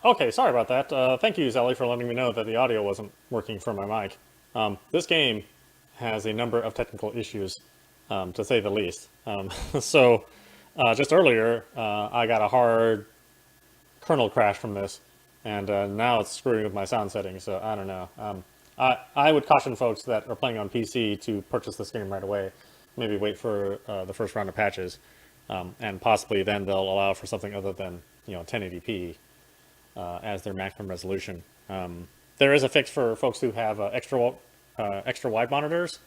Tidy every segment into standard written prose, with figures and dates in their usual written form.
Okay, sorry about that. Thank you, Zelly, for letting me know that the audio wasn't working for my mic. This game has a number of technical issues, to say the least. So, just earlier, I got a hard kernel crash from this, and now it's screwing with my sound settings, so I don't know. I would caution folks that are playing on PC to purchase this game right away. Maybe wait for the first round of patches, and possibly then they'll allow for something other than 1080p as their maximum resolution. There is a fix for folks who have extra wide monitors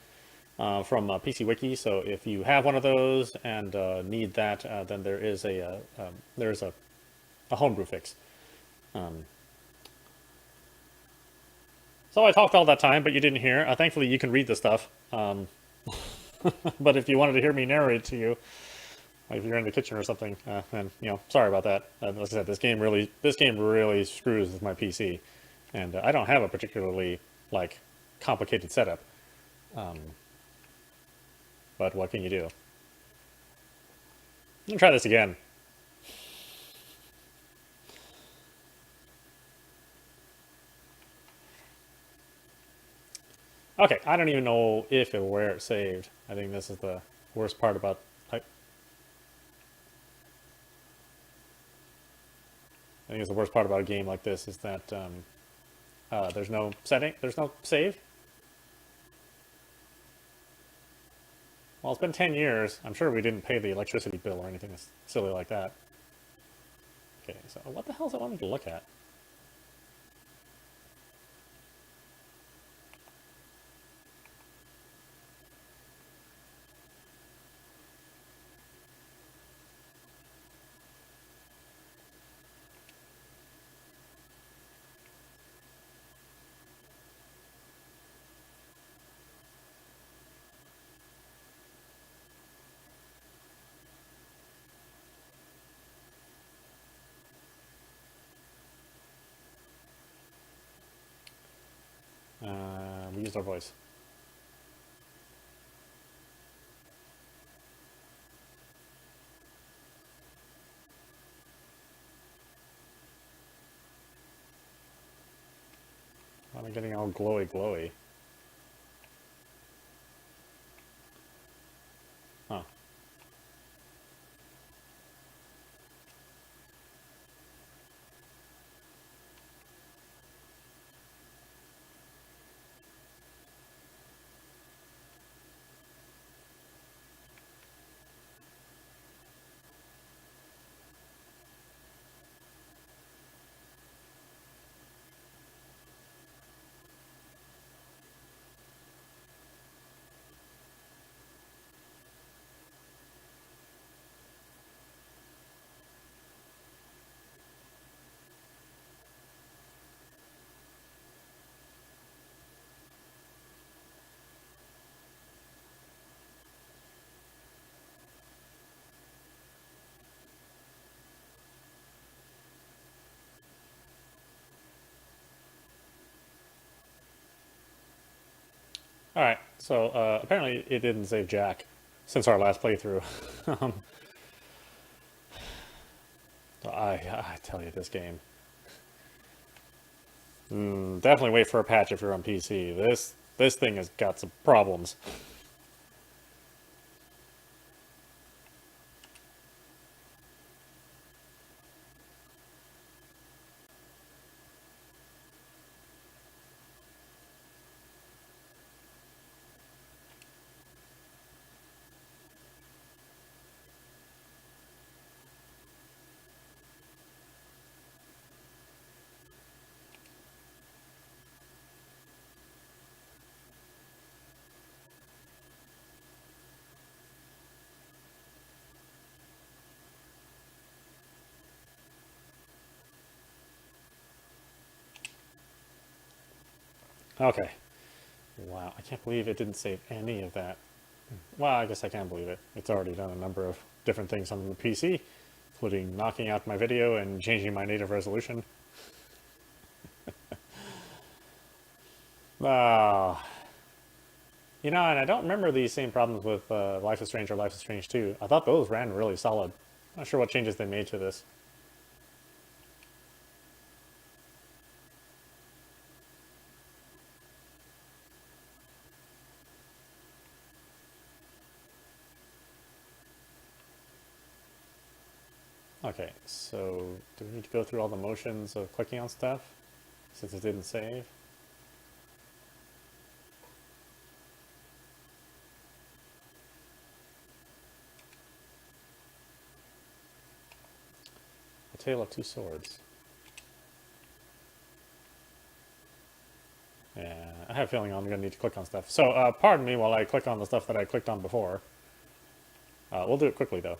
from PC Wiki. So if you have one of those and need that, then there is a homebrew fix. So I talked all that time, but you didn't hear. Thankfully, you can read the stuff. But if you wanted to hear me narrate to you, like if you're in the kitchen or something, then sorry about that. Like I said, this game really screws with my PC, and I don't have a particularly complicated setup. But what can you do? Let me try this again. Okay, I don't even know if or where it saved. I think this is the worst part about. I think it's the worst part about a game like this is that there's no there's no save. Well, it's been 10 years. I'm sure we didn't pay the electricity bill or anything silly like that. Okay, so what the hell is it wanting to look at? We used our voice. Why am I getting all glowy? Huh. All right, so apparently it didn't save Jack since our last playthrough. um, I tell you, this game. Definitely wait for a patch if you're on PC. This thing has got some problems. Okay. Wow, I can't believe it didn't save any of that. Well, I guess I can believe it. It's already done a number of different things on the PC, including knocking out my video and changing my native resolution. Ah, and I don't remember these same problems with Life is Strange or Life is Strange 2. I thought those ran really solid. Not sure what changes they made to this. Okay, so do we need to go through all the motions of clicking on stuff since it didn't save? A Tale of Two Swords. Yeah, I have a feeling I'm going to need to click on stuff. So, pardon me while I click on the stuff that I clicked on before. We'll do it quickly, though.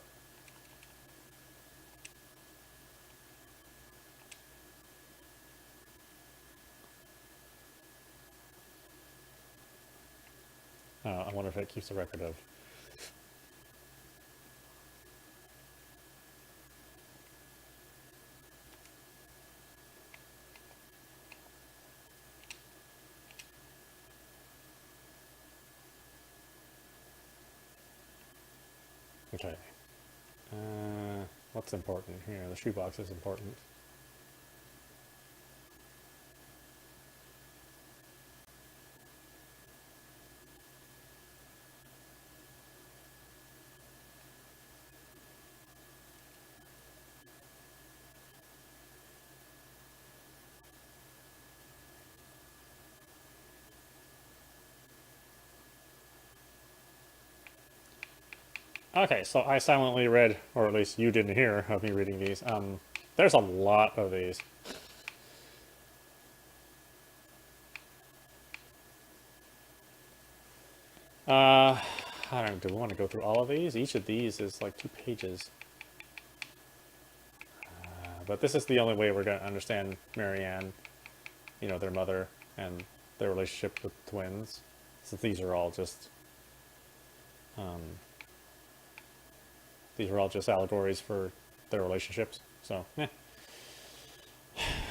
I wonder if it keeps a record of. Okay. What's important here? The shoebox is important. Okay, so I silently read, or at least you didn't hear of me reading these. There's a lot of these. I don't know, do we want to go through all of these? Each of these is like 2 pages. But this is the only way we're going to understand Marianne, you know, their mother, and their relationship with twins. Since these are all just allegories for their relationships. So,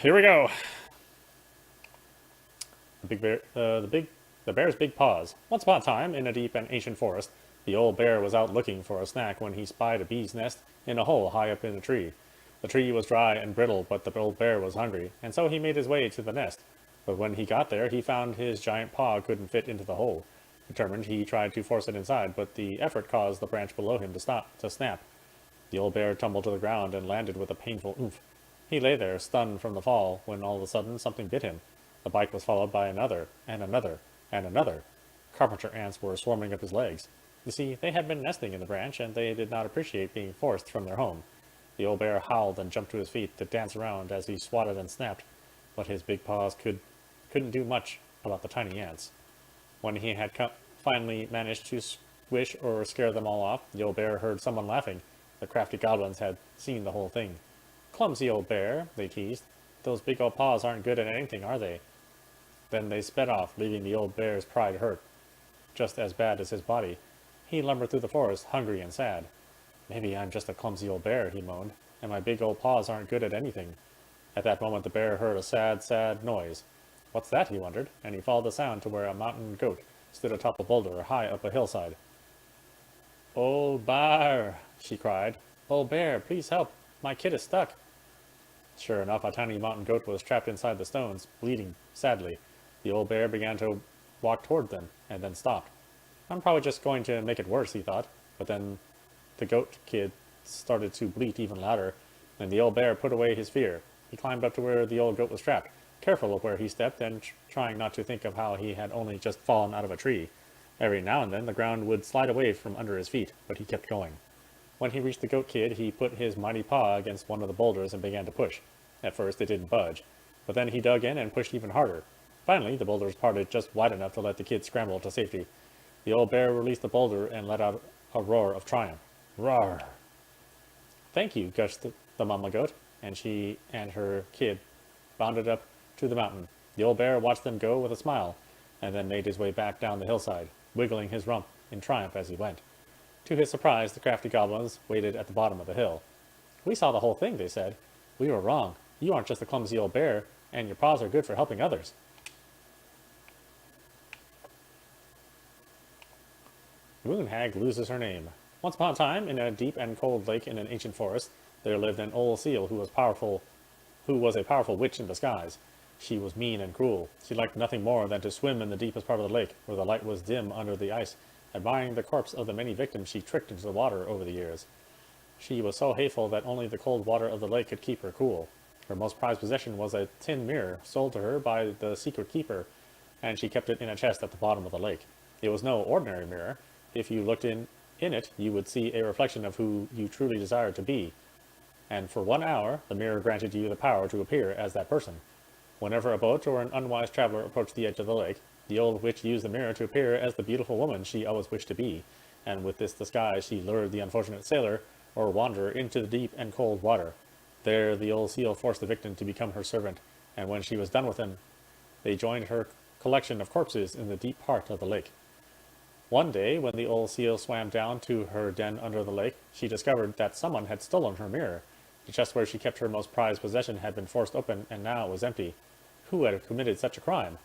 here we go. The bear's big paws. Once upon a time, in a deep and ancient forest, the old bear was out looking for a snack when he spied a bee's nest in a hole high up in a tree. The tree was dry and brittle, but the old bear was hungry, and so he made his way to the nest. But when he got there, he found his giant paw couldn't fit into the hole. Determined, he tried to force it inside, but the effort caused the branch below him to snap. The old bear tumbled to the ground and landed with a painful oomph. He lay there, stunned from the fall, when all of a sudden something bit him. The bite was followed by another, and another, and another. Carpenter ants were swarming up his legs. You see, they had been nesting in the branch, and they did not appreciate being forced from their home. The old bear howled and jumped to his feet to dance around as he swatted and snapped, but his big paws couldn't do much about the tiny ants. When he had finally managed to squish or scare them all off, the old bear heard someone laughing. The crafty goblins had seen the whole thing. "Clumsy old bear," they teased. "Those big old paws aren't good at anything, are they?" Then they sped off, leaving the old bear's pride hurt, just as bad as his body. He lumbered through the forest, hungry and sad. "Maybe I'm just a clumsy old bear," he moaned, "and my big old paws aren't good at anything." At that moment the bear heard a sad, sad noise. What's that, he wondered, and he followed the sound to where a mountain goat stood atop a boulder high up a hillside. "Old bear," she cried. "Old bear, please help. My kid is stuck." Sure enough, a tiny mountain goat was trapped inside the stones, bleeding sadly. The old bear began to walk toward them, and then stopped. "I'm probably just going to make it worse," he thought. But then the goat kid started to bleat even louder, and the old bear put away his fear. He climbed up to where the old goat was trapped, careful of where he stepped and trying not to think of how he had only just fallen out of a tree. Every now and then the ground would slide away from under his feet, but he kept going. When he reached the goat kid, he put his mighty paw against one of the boulders and began to push. At first it didn't budge, but then he dug in and pushed even harder. Finally, the boulders parted just wide enough to let the kid scramble to safety. The old bear released the boulder and let out a roar of triumph. Roar! "Thank you," gushed the mama goat, and she and her kid bounded up to the mountain. The old bear watched them go with a smile, and then made his way back down the hillside, wiggling his rump in triumph as he went. To his surprise, the crafty goblins waited at the bottom of the hill. "We saw the whole thing," they said. "We were wrong. You aren't just a clumsy old bear, and your paws are good for helping others." Moon Hag loses her name. Once upon a time, in a deep and cold lake in an ancient forest, there lived an old seal who was a powerful witch in disguise. She was mean and cruel. She liked nothing more than to swim in the deepest part of the lake, where the light was dim under the ice, admiring the corpse of the many victims she tricked into the water over the years. She was so hateful that only the cold water of the lake could keep her cool. Her most prized possession was a tin mirror sold to her by the secret keeper, and she kept it in a chest at the bottom of the lake. It was no ordinary mirror. If you looked in it, you would see a reflection of who you truly desired to be, and for 1 hour the mirror granted you the power to appear as that person. Whenever a boat or an unwise traveler approached the edge of the lake, the old witch used the mirror to appear as the beautiful woman she always wished to be, and with this disguise she lured the unfortunate sailor or wanderer into the deep and cold water. There the old seal forced the victim to become her servant, and when she was done with him, they joined her collection of corpses in the deep part of the lake. One day, when the old seal swam down to her den under the lake, she discovered that someone had stolen her mirror. The chest where she kept her most prized possession had been forced open, and now it was empty. Who had committed such a crime?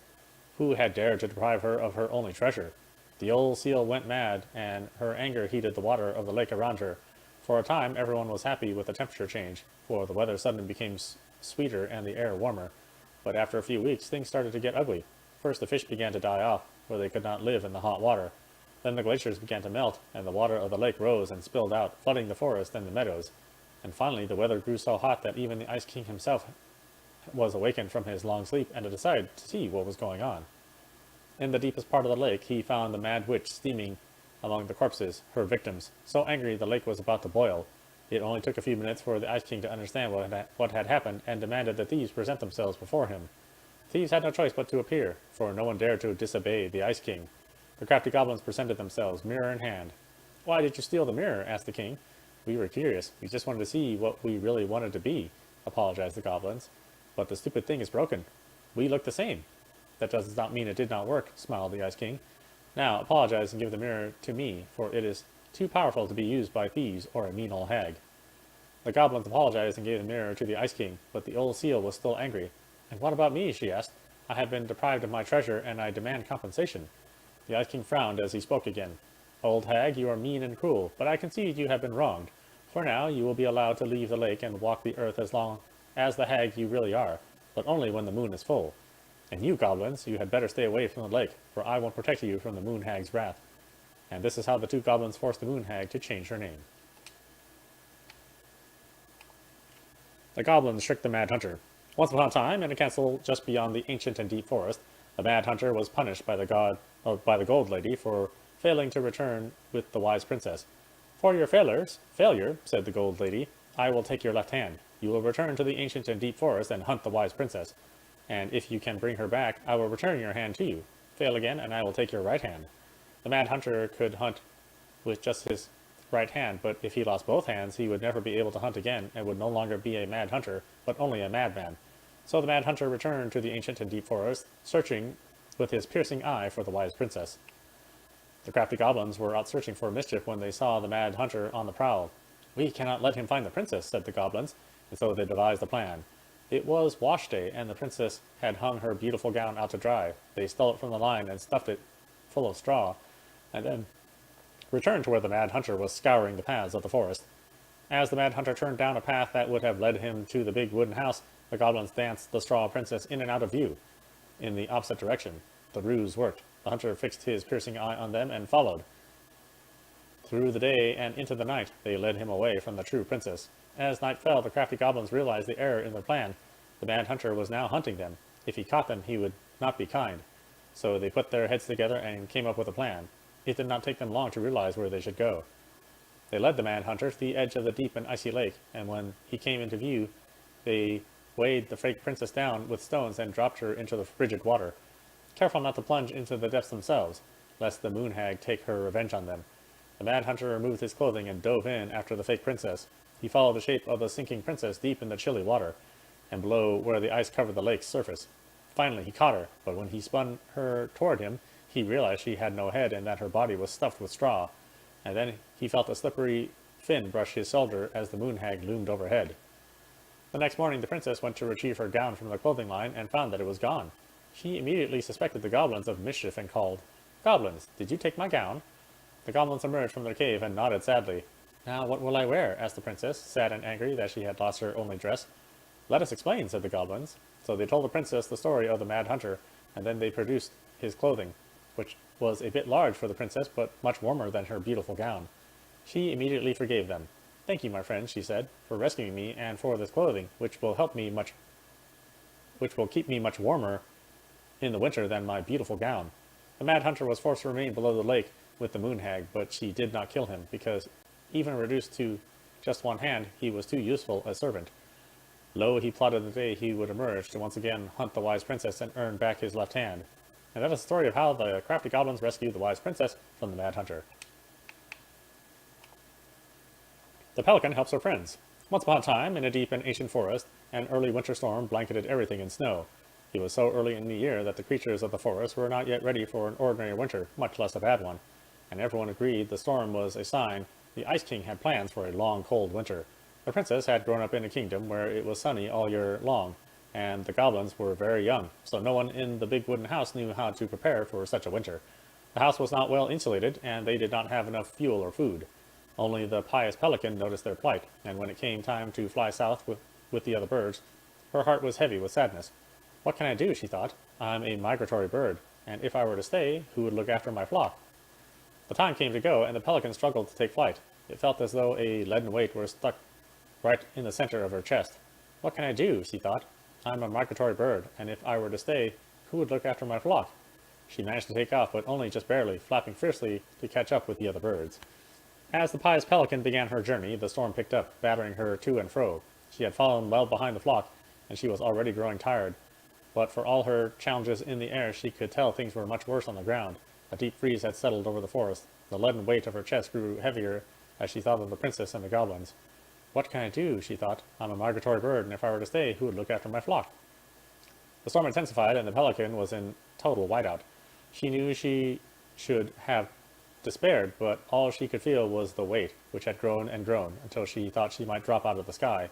Who had dared to deprive her of her only treasure? The old seal went mad, and her anger heated the water of the lake around her. For a time, everyone was happy with the temperature change, for the weather suddenly became sweeter and the air warmer. But after a few weeks, things started to get ugly. First, the fish began to die off, where they could not live in the hot water. Then the glaciers began to melt, and the water of the lake rose and spilled out, flooding the forest and the meadows. And finally, the weather grew so hot that even the Ice King himself was awakened from his long sleep and decided to see what was going on. In the deepest part of the lake, he found the mad witch steaming among the corpses, her victims. So angry, the lake was about to boil. It only took a few minutes for the Ice King to understand what had happened and demanded that thieves present themselves before him. Thieves had no choice but to appear, for no one dared to disobey the Ice King. The crafty goblins presented themselves, mirror in hand. "Why did you steal the mirror?" asked the king. "We were curious. We just wanted to see what we really wanted to be," apologized the goblins. "But the stupid thing is broken. We look the same." "That does not mean it did not work," smiled the Ice King. "Now apologize and give the mirror to me, for it is too powerful to be used by thieves or a mean old hag." The goblins apologized and gave the mirror to the Ice King, but the old seal was still angry. "And what about me?" she asked. "I have been deprived of my treasure, and I demand compensation." The Ice King frowned as he spoke again. "Old hag, you are mean and cruel, but I concede you have been wronged. For now, you will be allowed to leave the lake and walk the earth as long as the hag you really are, but only when the moon is full. And you, goblins, you had better stay away from the lake, for I won't protect you from the moon hag's wrath." And this is how the two goblins forced the moon hag to change her name. The goblins tricked the mad hunter. Once upon a time, in a castle just beyond the ancient and deep forest, the mad hunter was punished by the gold lady for failing to return with the wise princess. "For your failure," said the gold lady, "I will take your left hand. You will return to the ancient and deep forest and hunt the wise princess. And if you can bring her back, I will return your hand to you. Fail again, and I will take your right hand." The mad hunter could hunt with just his right hand, but if he lost both hands, he would never be able to hunt again and would no longer be a mad hunter, but only a madman. So the mad hunter returned to the ancient and deep forest, searching with his piercing eye for the wise princess. The crafty goblins were out searching for mischief when they saw the mad hunter on the prowl. "We cannot let him find the princess," said the goblins, and so they devised a plan. It was wash day, and the princess had hung her beautiful gown out to dry. They stole it from the line and stuffed it full of straw, and then returned to where the mad hunter was scouring the paths of the forest. As the mad hunter turned down a path that would have led him to the big wooden house, the goblins danced the straw princess in and out of view, in the opposite direction. The ruse worked. The hunter fixed his piercing eye on them and followed. Through the day and into the night, they led him away from the true princess. As night fell, the crafty goblins realized the error in their plan. The mad hunter was now hunting them. If he caught them, he would not be kind. So they put their heads together and came up with a plan. It did not take them long to realize where they should go. They led the mad hunter to the edge of the deep and icy lake, and when he came into view, they weighed the fake princess down with stones and dropped her into the frigid water, careful not to plunge into the depths themselves, lest the moon hag take her revenge on them. The mad hunter removed his clothing and dove in after the fake princess. He followed the shape of the sinking princess deep in the chilly water, and below where the ice covered the lake's surface. Finally he caught her, but when he spun her toward him, he realized she had no head and that her body was stuffed with straw, and then he felt a slippery fin brush his shoulder as the moon hag loomed overhead. The next morning the princess went to retrieve her gown from the clothing line and found that it was gone. She immediately suspected the goblins of mischief and called, "Goblins, did you take my gown?" The goblins emerged from their cave and nodded sadly. "Now what will I wear?" asked the princess, sad and angry that she had lost her only dress. "Let us explain," said the goblins. So they told the princess the story of the mad hunter, and then they produced his clothing, which was a bit large for the princess, but much warmer than her beautiful gown. She immediately forgave them. Thank you, my friend, she said, for rescuing me and for this clothing, which will keep me much warmer in the winter than my beautiful gown. The Mad Hunter was forced to remain below the lake with the moon hag, but she did not kill him, because even reduced to just one hand, he was too useful a servant. Lo, he plotted the day he would emerge to once again hunt the wise princess and earn back his left hand. And that is the story of how the crafty goblins rescued the wise princess from the Mad Hunter. The Pelican helps her friends. Once upon a time, in a deep and ancient forest, an early winter storm blanketed everything in snow. It was so early in the year that the creatures of the forest were not yet ready for an ordinary winter, much less a bad one, and everyone agreed the storm was a sign the Ice King had plans for a long, cold winter. The princess had grown up in a kingdom where it was sunny all year long, and the goblins were very young, so no one in the big wooden house knew how to prepare for such a winter. The house was not well insulated, and they did not have enough fuel or food. Only the pious pelican noticed their plight, and when it came time to fly south with the other birds, her heart was heavy with sadness. What can I do, she thought. I'm a migratory bird, and if I were to stay, who would look after my flock? The time came to go, and the pelican struggled to take flight. It felt as though a leaden weight were stuck right in the center of her chest. What can I do, she thought. I'm a migratory bird, and if I were to stay, who would look after my flock? She managed to take off, but only just barely, flapping fiercely to catch up with the other birds. As the pious pelican began her journey, the storm picked up, battering her to and fro. She had fallen well behind the flock, and she was already growing tired. But for all her challenges in the air, she could tell things were much worse on the ground. A deep freeze had settled over the forest. The leaden weight of her chest grew heavier as she thought of the princess and the goblins. What can I do, she thought. I'm a migratory bird, and if I were to stay, who would look after my flock? The storm intensified, and the pelican was in total whiteout. She knew she should have despaired, but all she could feel was the weight, which had grown and grown, until she thought she might drop out of the sky.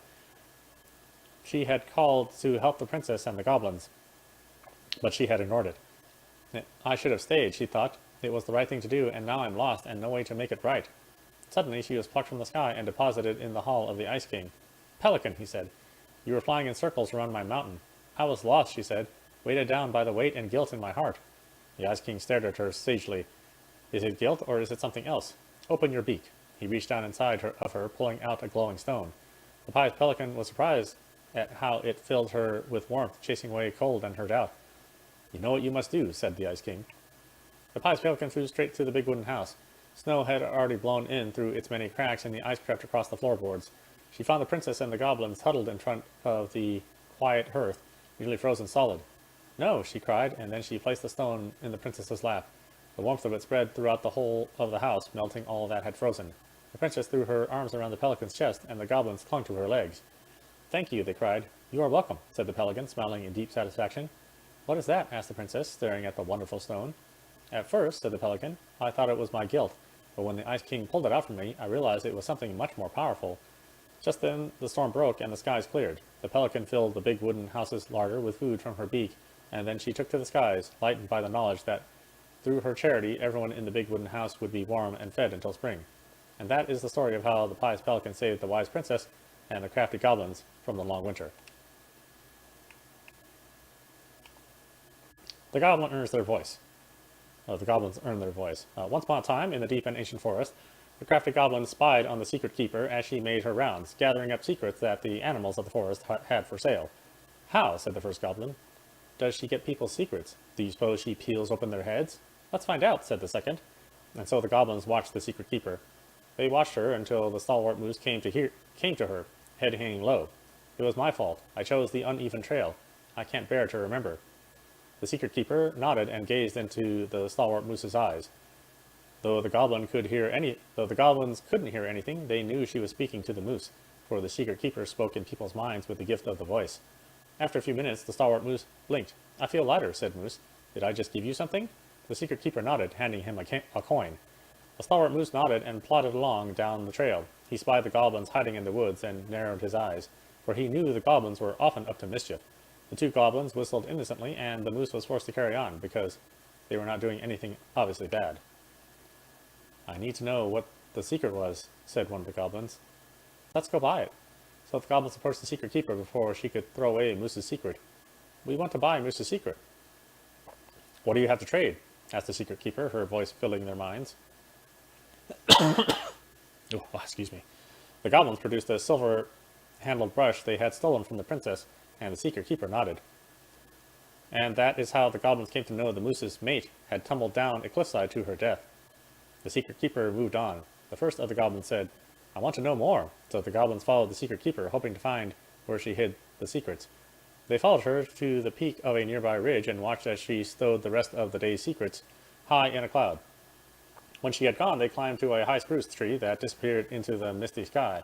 She had called to help the princess and the goblins, but she had ignored it. I should have stayed, she thought. It was the right thing to do, and now I'm lost, and no way to make it right. Suddenly she was plucked from the sky and deposited in the hall of the Ice King. Pelican, he said, you were flying in circles around my mountain. I was lost, she said, weighted down by the weight and guilt in my heart. The Ice King stared at her sagely. Is it guilt, or is it something else? Open your beak. He reached down inside of her, pulling out a glowing stone. The pious pelican was surprised at how it filled her with warmth, chasing away cold and her doubt. You know what you must do, said the Ice King. The pious pelican flew straight to the big wooden house. Snow had already blown in through its many cracks, and the ice crept across the floorboards. She found the princess and the goblins huddled in front of the quiet hearth, nearly frozen solid. No, she cried, and then she placed the stone in the princess's lap. The warmth of it spread throughout the whole of the house, melting all that had frozen. The princess threw her arms around the pelican's chest, and the goblins clung to her legs. Thank you, they cried. You are welcome, said the pelican, smiling in deep satisfaction. What is that? Asked the princess, staring at the wonderful stone. At first, said the pelican, I thought it was my guilt, but when the Ice King pulled it out from me, I realized it was something much more powerful. Just then, the storm broke and the skies cleared. The pelican filled the big wooden house's larder with food from her beak, and then she took to the skies, lightened by the knowledge that through her charity, everyone in the big wooden house would be warm and fed until spring. And that is the story of how the pious pelican saved the wise princess and the crafty goblins from the long winter. The goblin earns their voice. The goblins earn their voice. Once upon a time, in the deep and ancient forest, the crafty goblin spied on the secret keeper as she made her rounds, gathering up secrets that the animals of the forest had for sale. How, said the first goblin, does she get people's secrets? Do you suppose she peels open their heads? Let's find out, said the second. And so the goblins watched the secret keeper. They watched her until the stalwart moose came to her, head hanging low. It was my fault. I chose the uneven trail. I can't bear to remember. The secret keeper nodded and gazed into the stalwart moose's eyes. Though the goblins couldn't hear anything, they knew she was speaking to the moose, for the secret keeper spoke in people's minds with the gift of the voice. After a few minutes, the stalwart moose blinked. I feel lighter, said Moose. Did I just give you something? The secret keeper nodded, handing him a coin. The stalwart moose nodded and plodded along down the trail. He spied the goblins hiding in the woods and narrowed his eyes, for he knew the goblins were often up to mischief. The two goblins whistled innocently, and the moose was forced to carry on, because they were not doing anything obviously bad. I need to know what the secret was, said one of the goblins. Let's go buy it. So the goblins approached the secret keeper before she could throw away Moose's secret. We want to buy Moose's secret. What do you have to trade? Asked the secret keeper, her voice filling their minds. Excuse me. The goblins produced a silver-handled brush they had stolen from the princess, and the secret keeper nodded. And that is how the goblins came to know the moose's mate had tumbled down a cliffside to her death. The secret keeper moved on. The first of the goblins said, "I want to know more." So the goblins followed the secret keeper, hoping to find where she hid the secrets. They followed her to the peak of a nearby ridge and watched as she stowed the rest of the day's secrets high in a cloud. When she had gone, they climbed to a high spruce tree that disappeared into the misty sky.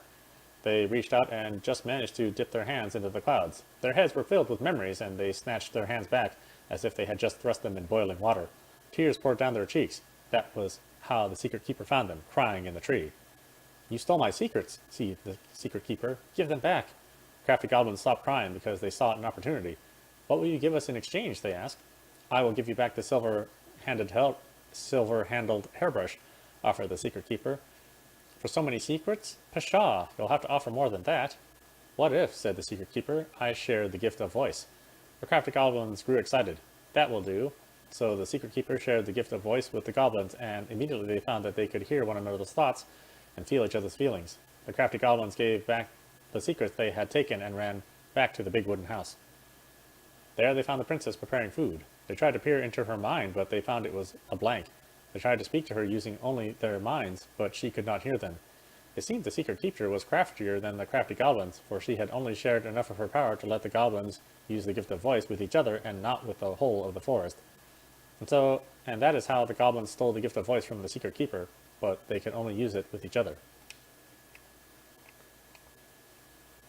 They reached out and just managed to dip their hands into the clouds. Their heads were filled with memories, and they snatched their hands back as if they had just thrust them in boiling water. Tears poured down their cheeks. That was how the secret keeper found them, crying in the tree. "You stole my secrets," said the secret keeper. "Give them back." Crafty goblins stopped crying because they saw an opportunity. "What will you give us in exchange?" they asked. "I will give you back the silver-handled hairbrush," offered the secret keeper. "For so many secrets? Pshaw, you'll have to offer more than that." "What if," said the secret keeper, "I shared the gift of voice?" The crafty goblins grew excited. "That will do." So the secret keeper shared the gift of voice with the goblins, and immediately they found that they could hear one another's thoughts and feel each other's feelings. The crafty goblins gave back the secrets they had taken and ran back to the big wooden house. There they found the princess preparing food. They tried to peer into her mind, but they found it was a blank. They tried to speak to her using only their minds, but she could not hear them. It seemed the secret keeper was craftier than the crafty goblins, for she had only shared enough of her power to let the goblins use the gift of voice with each other and not with the whole of the forest. And that is how the goblins stole the gift of voice from the secret keeper, but they could only use it with each other.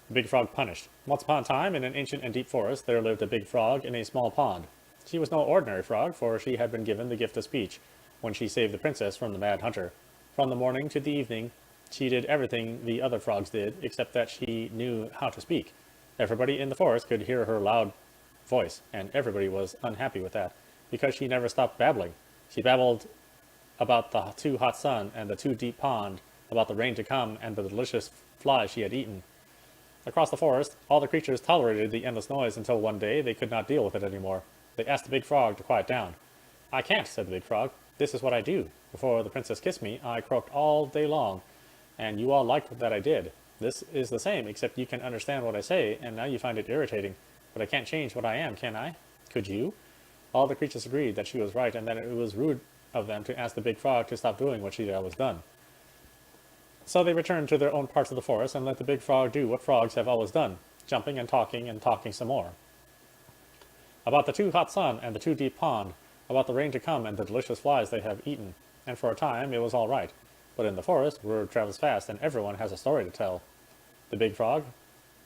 The Big Frog punished. Once upon a time, in an ancient and deep forest, there lived a big frog in a small pond. She was no ordinary frog, for she had been given the gift of speech when she saved the princess from the mad hunter. From the morning to the evening, she did everything the other frogs did, except that she knew how to speak. Everybody in the forest could hear her loud voice, and everybody was unhappy with that, because she never stopped babbling. She babbled about the too hot sun and the too deep pond, about the rain to come and the delicious flies she had eaten. Across the forest, all the creatures tolerated the endless noise until one day they could not deal with it anymore. They asked the big frog to quiet down. "I can't," said the big frog. "This is what I do. Before the princess kissed me, I croaked all day long, and you all liked that I did. This is the same, except you can understand what I say, and now you find it irritating. But I can't change what I am, can I? Could you?" All the creatures agreed that she was right, and that it was rude of them to ask the big frog to stop doing what she had always done. So they returned to their own parts of the forest and let the big frog do what frogs have always done, jumping and talking some more. About the too hot sun and the too deep pond, about the rain to come and the delicious flies they have eaten, and for a time it was all right. But in the forest, word travels fast, and everyone has a story to tell. The big frog,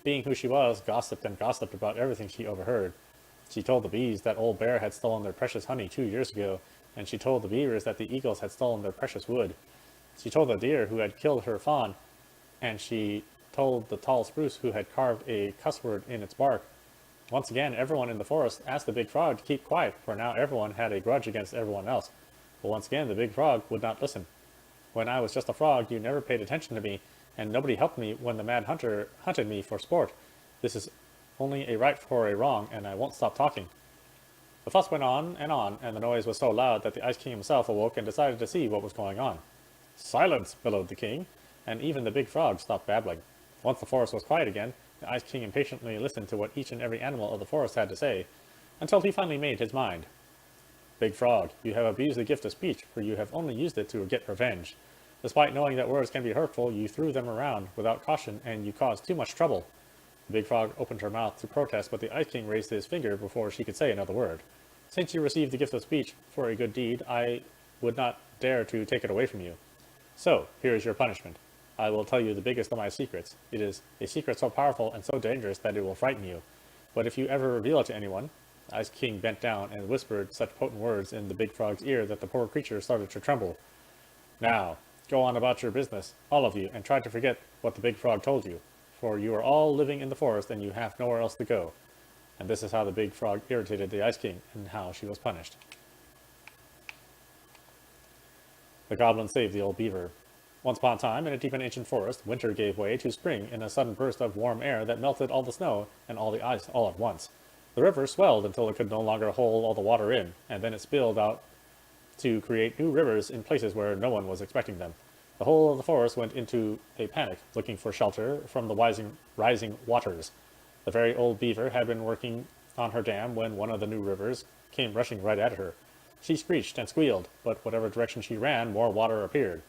being who she was, gossiped and gossiped about everything she overheard. She told the bees that old bear had stolen their precious honey 2 years ago, and she told the beavers that the eagles had stolen their precious wood. She told the deer who had killed her fawn, and she told the tall spruce who had carved a cuss word in its bark. Once again, everyone in the forest asked the big frog to keep quiet, for now everyone had a grudge against everyone else. But once again, the big frog would not listen. "When I was just a frog, you never paid attention to me, and nobody helped me when the mad hunter hunted me for sport. This is only a right for a wrong, and I won't stop talking." The fuss went on, and the noise was so loud that the Ice King himself awoke and decided to see what was going on. "Silence!" bellowed the king, and even the big frog stopped babbling. Once the forest was quiet again, the Ice King impatiently listened to what each and every animal of the forest had to say, until he finally made his mind. "Big Frog, you have abused the gift of speech, for you have only used it to get revenge. Despite knowing that words can be hurtful, you threw them around without caution, and you caused too much trouble." The big frog opened her mouth to protest, but the Ice King raised his finger before she could say another word. "Since you received the gift of speech for a good deed, I would not dare to take it away from you. So, here is your punishment. I will tell you the biggest of my secrets. It is a secret so powerful and so dangerous that it will frighten you. But if you ever reveal it to anyone—" The Ice King bent down and whispered such potent words in the big frog's ear that the poor creature started to tremble. "Now, go on about your business, all of you, and try to forget what the big frog told you, for you are all living in the forest and you have nowhere else to go." And this is how the big frog irritated the Ice King, and how she was punished. The Goblin saved the old beaver. Once upon a time, in a deep and ancient forest, winter gave way to spring in a sudden burst of warm air that melted all the snow and all the ice all at once. The river swelled until it could no longer hold all the water in, and then it spilled out to create new rivers in places where no one was expecting them. The whole of the forest went into a panic, looking for shelter from the rising waters. The very old beaver had been working on her dam when one of the new rivers came rushing right at her. She screeched and squealed, but whatever direction she ran, more water appeared.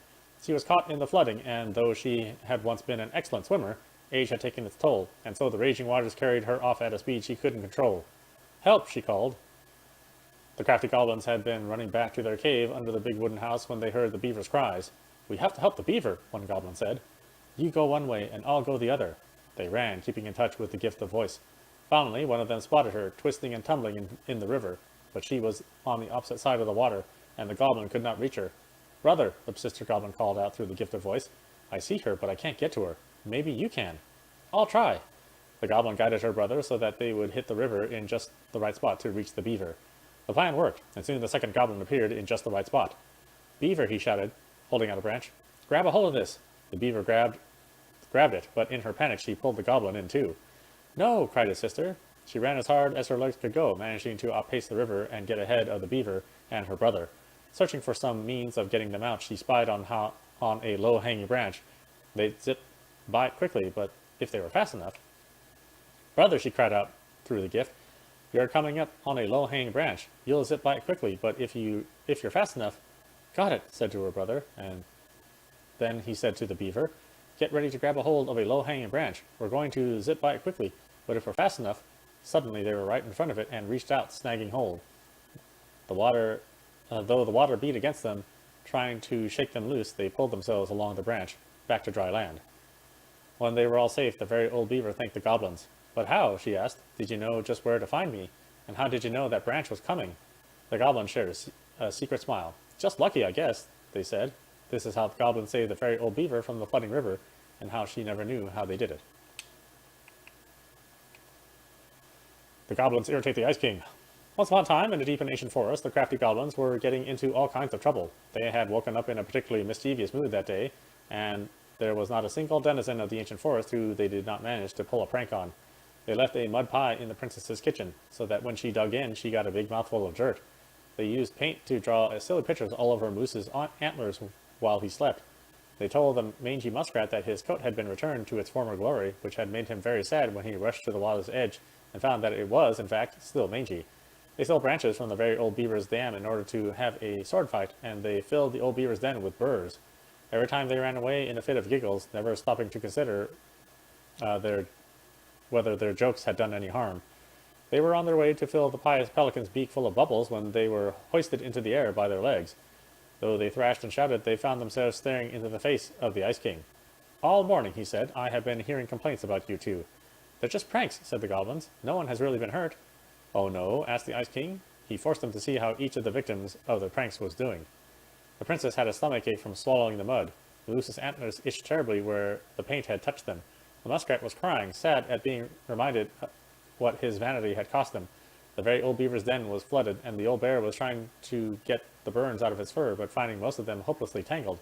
She was caught in the flooding, and though she had once been an excellent swimmer, age had taken its toll, and so the raging waters carried her off at a speed she couldn't control. "Help!" she called. The crafty goblins had been running back to their cave under the big wooden house when they heard the beaver's cries. "We have to help the beaver," one goblin said. "You go one way, and I'll go the other." They ran, keeping in touch with the gift of voice. Finally, one of them spotted her, twisting and tumbling in the river, but she was on the opposite side of the water, and the goblin could not reach her. "Brother," the sister goblin called out through the gift of voice, "I see her, but I can't get to her. Maybe you can." "I'll try." The goblin guided her brother so that they would hit the river in just the right spot to reach the beaver. The plan worked, and soon the second goblin appeared in just the right spot. "Beaver," he shouted, holding out a branch. "Grab a hold of this." The beaver grabbed it, but in her panic she pulled the goblin in too. "No!" cried his sister. She ran as hard as her legs could go, managing to outpace the river and get ahead of the beaver and her brother. Searching for some means of getting them out, she spied on a low-hanging branch. They'd zip by it quickly, but if they were fast enough. "Brother," she cried out through the gift, "you're coming up on a low-hanging branch. You'll zip by it quickly, but if you're fast enough—" "Got it," said to her brother, and then he said to the beaver, "Get ready to grab a hold of a low-hanging branch. We're going to zip by it quickly, but if we're fast enough—" Suddenly they were right in front of it and reached out, snagging hold. Though the water beat against them, trying to shake them loose, they pulled themselves along the branch, back to dry land. When they were all safe, the very old beaver thanked the goblins. "But how?" she asked. "Did you know just where to find me? And how did you know that branch was coming?" The goblins shared a secret smile. "Just lucky, I guess," they said. This is how the goblins saved the very old beaver from the flooding river, and how she never knew how they did it. The goblins irritate the Ice King. Once upon a time, in a deep and ancient forest, the crafty goblins were getting into all kinds of trouble. They had woken up in a particularly mischievous mood that day, and there was not a single denizen of the ancient forest who they did not manage to pull a prank on. They left a mud pie in the princess's kitchen, so that when she dug in, she got a big mouthful of dirt. They used paint to draw silly pictures all over Moose's antlers while he slept. They told the mangy muskrat that his coat had been returned to its former glory, which had made him very sad when he rushed to the water's edge and found that it was, in fact, still mangy. They stole branches from the very old beaver's dam in order to have a sword fight, and they filled the old beaver's den with burrs. Every time they ran away in a fit of giggles, never stopping to consider whether their jokes had done any harm. They were on their way to fill the pious Pelicans' beak full of bubbles when they were hoisted into the air by their legs. Though they thrashed and shouted, they found themselves staring into the face of the Ice King. "All morning," he said, "I have been hearing complaints about you two." "They're just pranks," said the goblins. "No one has really been hurt." "Oh no?" asked the Ice King. He forced them to see how each of the victims of their pranks was doing. The princess had a stomachache from swallowing the mud. Luce's antlers itched terribly where the paint had touched them. The muskrat was crying, sad at being reminded what his vanity had cost him. The very old beaver's den was flooded, and the old bear was trying to get the burns out of his fur, but finding most of them hopelessly tangled.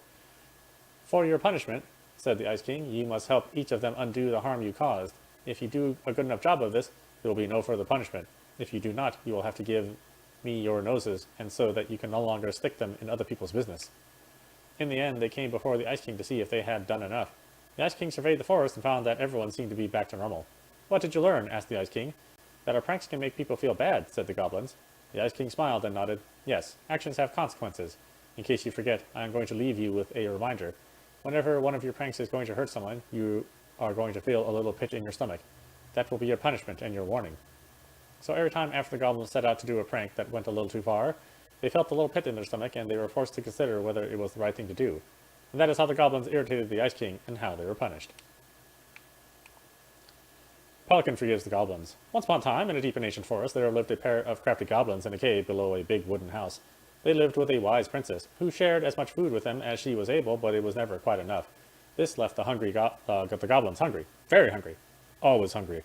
"For your punishment," said the Ice King, "you must help each of them undo the harm you caused. If you do a good enough job of this, there will be no further punishment. If you do not, you will have to give me your noses, and so that you can no longer stick them in other people's business." In the end, they came before the Ice King to see if they had done enough. The Ice King surveyed the forest and found that everyone seemed to be back to normal. "What did you learn?" asked the Ice King. "That our pranks can make people feel bad," said the goblins. The Ice King smiled and nodded. "Yes, actions have consequences. In case you forget, I am going to leave you with a reminder. Whenever one of your pranks is going to hurt someone, you are going to feel a little pit in your stomach. That will be your punishment and your warning." So every time after the goblins set out to do a prank that went a little too far, they felt a little pit in their stomach, and they were forced to consider whether it was the right thing to do. And that is how the goblins irritated the Ice King, and how they were punished. Pelican forgives the goblins. Once upon a time, in a deep and ancient forest, there lived a pair of crafty goblins in a cave below a big wooden house. They lived with a wise princess, who shared as much food with them as she was able, but it was never quite enough. This left the goblins hungry. Very hungry. Always hungry.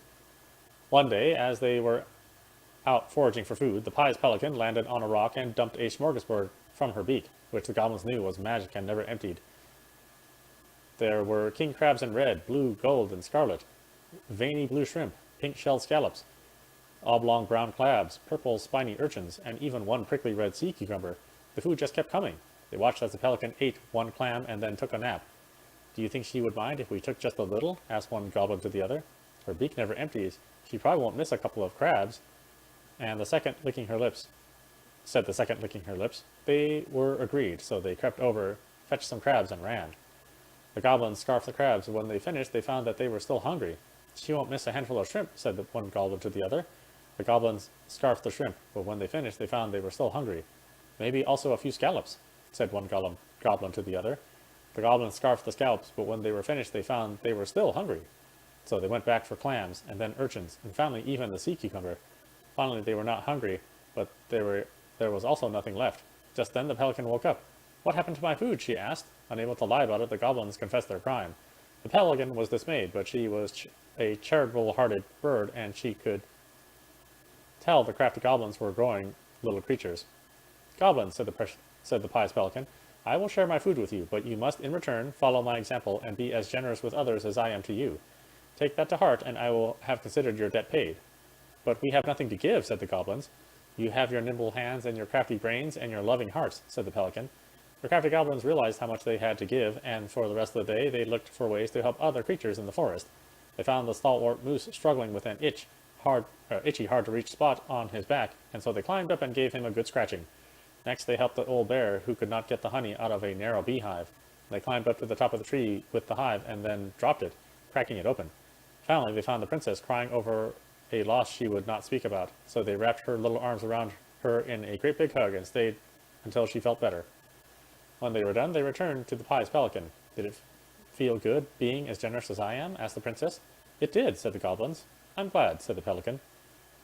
One day, as they were out foraging for food, the pious pelican landed on a rock and dumped a smorgasbord from her beak, which the goblins knew was magic and never emptied. There were king crabs in red, blue, gold, and scarlet, veiny blue shrimp, pink-shelled scallops, oblong brown crabs, purple spiny urchins, and even one prickly red sea cucumber. The food just kept coming. They watched as the pelican ate one clam and then took a nap. Do you think she would mind if we took just a little? Asked one goblin to the other. Her beak never empties. She probably won't miss a couple of crabs. And the second licking her lips, said the second licking her lips. They were agreed, so they crept over, fetched some crabs, and ran. The goblins scarfed the crabs, and when they finished, they found that they were still hungry. She won't miss a handful of shrimp, said the one goblin to the other. The goblins scarfed the shrimp, but when they finished, they found they were still hungry. Maybe also a few scallops, said one goblin to the other. The goblins scarfed the scallops, but when they were finished, they found they were still hungry. So they went back for clams, and then urchins, and finally even the sea cucumber. Finally, they were not hungry, but there was also nothing left. Just then the pelican woke up. What happened to my food? She asked. Unable to lie about it, the goblins confessed their crime. The pelican was dismayed, but she was a charitable-hearted bird, and she could tell the crafty goblins were growing little creatures. Goblins, said the pious pelican, I will share my food with you, but you must, in return, follow my example and be as generous with others as I am to you. Take that to heart, and I will have considered your debt paid. But we have nothing to give, said the goblins. You have your nimble hands and your crafty brains and your loving hearts, said the pelican. The crafty goblins realized how much they had to give, and for the rest of the day they looked for ways to help other creatures in the forest. They found the stalwart moose struggling with an itchy, hard-to-reach spot on his back, and so they climbed up and gave him a good scratching. Next they helped the old bear who could not get the honey out of a narrow beehive. They climbed up to the top of the tree with the hive and then dropped it, cracking it open. Finally they found the princess crying over a loss she would not speak about, so they wrapped her little arms around her in a great big hug and stayed until she felt better. When they were done, they returned to the pious pelican. Did it feel good being as generous as I am? Asked the princess. It did, said the goblins. I'm glad, said the pelican.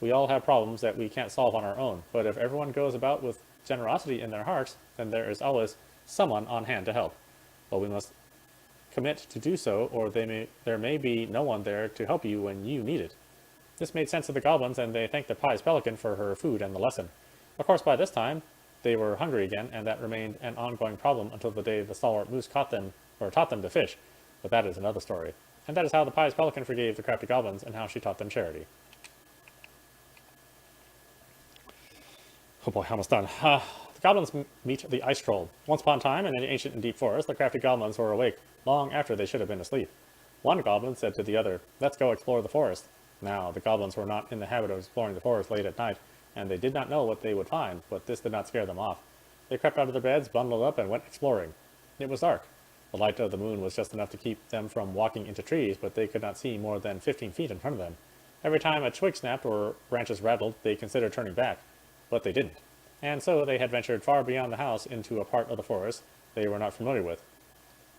We all have problems that we can't solve on our own, but if everyone goes about with generosity in their hearts, then there is always someone on hand to help. But we must commit to do so, or there may be no one there to help you when you need it. This made sense to the goblins, and they thanked the pious pelican for her food and the lesson. Of course, by this time, they were hungry again, and that remained an ongoing problem until the day the stalwart moose taught them to fish. But that is another story. And that is how the pious pelican forgave the crafty goblins, and how she taught them charity. Oh boy, almost done. The goblins meet the ice troll. Once upon a time, in an ancient and deep forest, the crafty goblins were awake, long after they should have been asleep. One goblin said to the other, Let's go explore the forest. Now, the goblins were not in the habit of exploring the forest late at night, and they did not know what they would find, but this did not scare them off. They crept out of their beds, bundled up, and went exploring. It was dark. The light of the moon was just enough to keep them from walking into trees, but they could not see more than 15 feet in front of them. Every time a twig snapped or branches rattled, they considered turning back, but they didn't. And so they had ventured far beyond the house into a part of the forest they were not familiar with.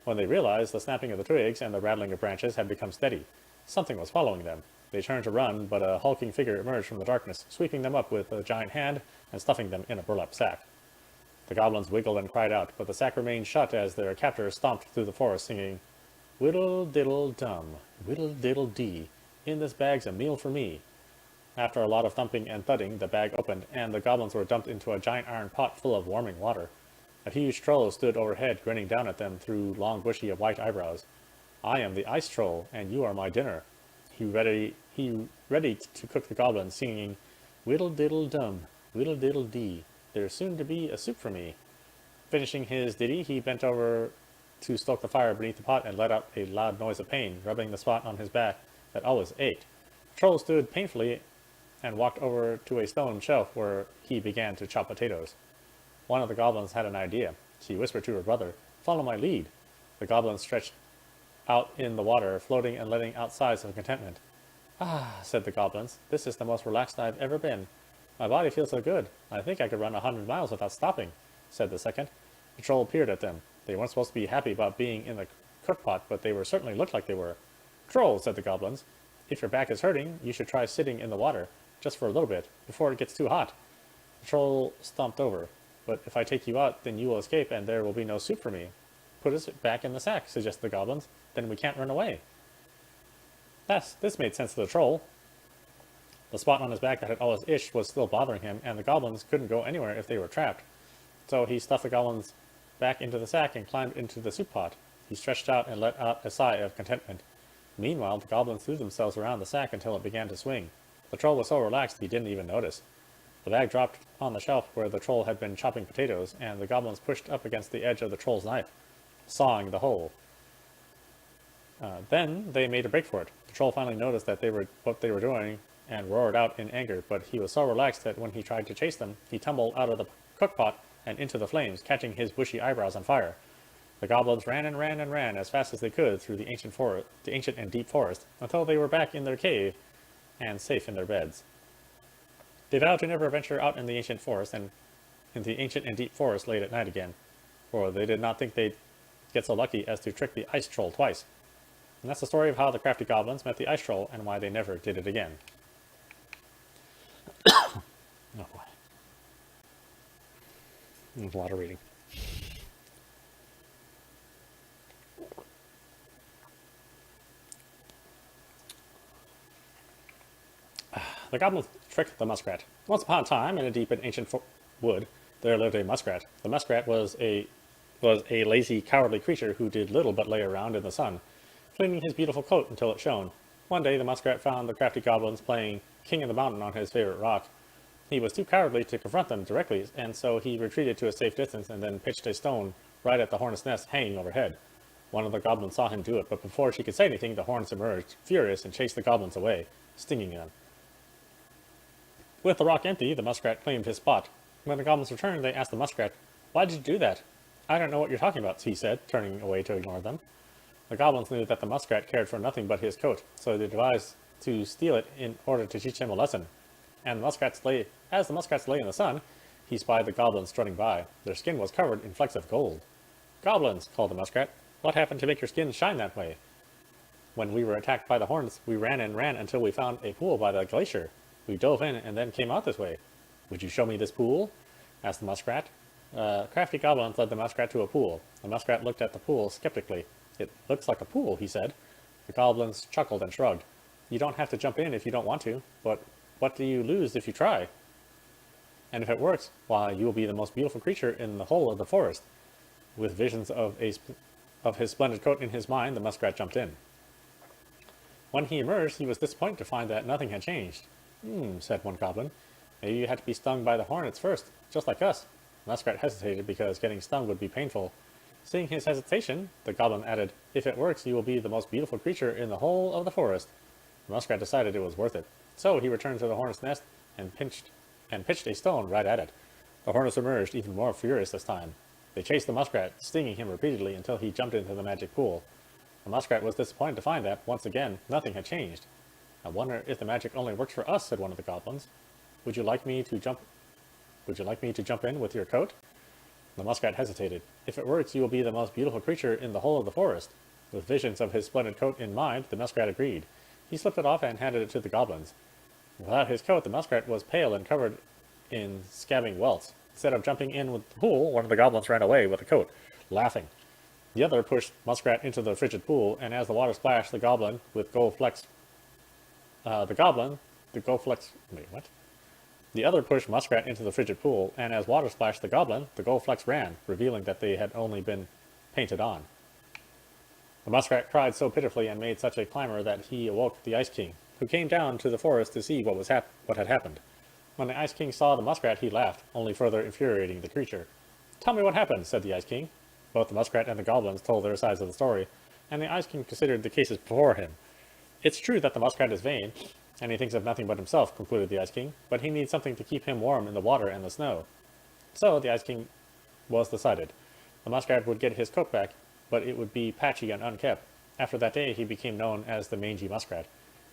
When they realized the snapping of the twigs and the rattling of branches had become steady, something was following them. They turned to run, but a hulking figure emerged from the darkness, sweeping them up with a giant hand and stuffing them in a burlap sack. The goblins wiggled and cried out, but the sack remained shut as their captors stomped through the forest singing, Whittle-diddle-dum, whittle-diddle-dee, in this bag's a meal for me. After a lot of thumping and thudding, the bag opened, and the goblins were dumped into a giant iron pot full of warming water. A huge troll stood overhead, grinning down at them through long bushy of white eyebrows. I am the ice troll, and you are my dinner. He ready to cook the goblins, singing, Whittle-diddle-dum, whittle-diddle-dee, there's soon to be a soup for me. Finishing his ditty, he bent over to stoke the fire beneath the pot and let out a loud noise of pain, rubbing the spot on his back that always ached. The troll stood painfully and walked over to a stone shelf where he began to chop potatoes. One of the goblins had an idea. She whispered to her brother, Follow my lead. The goblin stretched out in the water, floating and letting out sighs of contentment. Ah, said the goblins, this is the most relaxed I've ever been. My body feels so good. I think I could run 100 miles without stopping, said the second. The troll peered at them. They weren't supposed to be happy about being in the cookpot, but they certainly looked like they were. Troll, said the goblins, if your back is hurting, you should try sitting in the water, just for a little bit, before it gets too hot. The troll stomped over. But if I take you out, then you will escape, and there will be no soup for me. Put us back in the sack, suggested the goblins. Then we can't run away. This made sense to the troll. The spot on his back that had always itched was still bothering him, and the goblins couldn't go anywhere if they were trapped. So he stuffed the goblins back into the sack and climbed into the soup pot. He stretched out and let out a sigh of contentment. Meanwhile, the goblins threw themselves around the sack until it began to swing. The troll was so relaxed he didn't even notice. The bag dropped on the shelf where the troll had been chopping potatoes, and the goblins pushed up against the edge of the troll's knife, sawing the hole. Then they made a break for it. The troll finally noticed that what they were doing and roared out in anger, but he was so relaxed that when he tried to chase them, he tumbled out of the cookpot and into the flames, catching his bushy eyebrows on fire. The goblins ran and ran and ran as fast as they could through the ancient and deep forest, until they were back in their cave and safe in their beds. They vowed to never venture out in the ancient forest and in the ancient and deep forest late at night again, for they did not think they'd get so lucky as to trick the ice troll twice. And that's the story of how the crafty goblins met the ice troll and why they never did it again. Oh boy. There's a lot of reading. The goblins tricked the muskrat. Once upon a time, in a deep and ancient wood, there lived a muskrat. The muskrat was a lazy, cowardly creature who did little but lay around in the sun, cleaning his beautiful coat until it shone. One day, the muskrat found the crafty goblins playing King of the Mountain on his favorite rock. He was too cowardly to confront them directly, and so he retreated to a safe distance and then pitched a stone right at the hornet's nest hanging overhead. One of the goblins saw him do it, but before she could say anything, the hornets emerged, furious, and chased the goblins away, stinging them. With the rock empty, the muskrat claimed his spot. When the goblins returned, they asked the muskrat, "Why did you do that?" "I don't know what you're talking about," he said, turning away to ignore them. The goblins knew that the muskrat cared for nothing but his coat, so they devised to steal it in order to teach him a lesson. And as the muskrats lay in the sun, he spied the goblins strutting by. Their skin was covered in flecks of gold. "Goblins," called the muskrat, "what happened to make your skins shine that way?" "When we were attacked by the hornets, we ran and ran until we found a pool by the glacier. We dove in and then came out this way." "Would you show me this pool?" asked the muskrat. Crafty goblins led the muskrat to a pool. The muskrat looked at the pool skeptically. "It looks like a pool," he said. The goblins chuckled and shrugged. "You don't have to jump in if you don't want to, but what do you lose if you try? And if it works, why, you will be the most beautiful creature in the whole of the forest." With visions of his splendid coat in his mind, the muskrat jumped in. When he emerged, he was disappointed to find that nothing had changed. Said one goblin. "Maybe you had to be stung by the hornets first, just like us." The muskrat hesitated because getting stung would be painful. Seeing his hesitation, the goblin added, "If it works, you will be the most beautiful creature in the whole of the forest." The muskrat decided it was worth it. So he returned to the hornet's nest and pitched a stone right at it. The hornets emerged, even more furious this time. They chased the muskrat, stinging him repeatedly until he jumped into the magic pool. The muskrat was disappointed to find that, once again, nothing had changed. "I wonder if the magic only works for us," said one of the goblins. Would you like me to jump in with your coat?" The muskrat hesitated. "If it works, you will be the most beautiful creature in the whole of the forest." With visions of his splendid coat in mind, the muskrat agreed. He slipped it off and handed it to the goblins. Without his coat, the muskrat was pale and covered in scabbing welts. Instead of jumping in with the pool, one of the goblins ran away with the coat, laughing. The other pushed Muskrat into the frigid pool, and as the water splashed the goblin with gold flecks, The other pushed Muskrat into the frigid pool, and as water splashed the goblin, the gold flecks ran, revealing that they had only been painted on. The muskrat cried so pitifully and made such a clamor that he awoke the Ice King, who came down to the forest to see what had happened. When the Ice King saw the muskrat, he laughed, only further infuriating the creature. "Tell me what happened," said the Ice King. Both the muskrat and the goblins told their sides of the story, and the Ice King considered the cases before him. "It's true that the muskrat is vain, and he thinks of nothing but himself," concluded the Ice King, "but he needs something to keep him warm in the water and the snow." So the Ice King was decided. The muskrat would get his coat back, but it would be patchy and unkept. After that day, he became known as the mangy muskrat.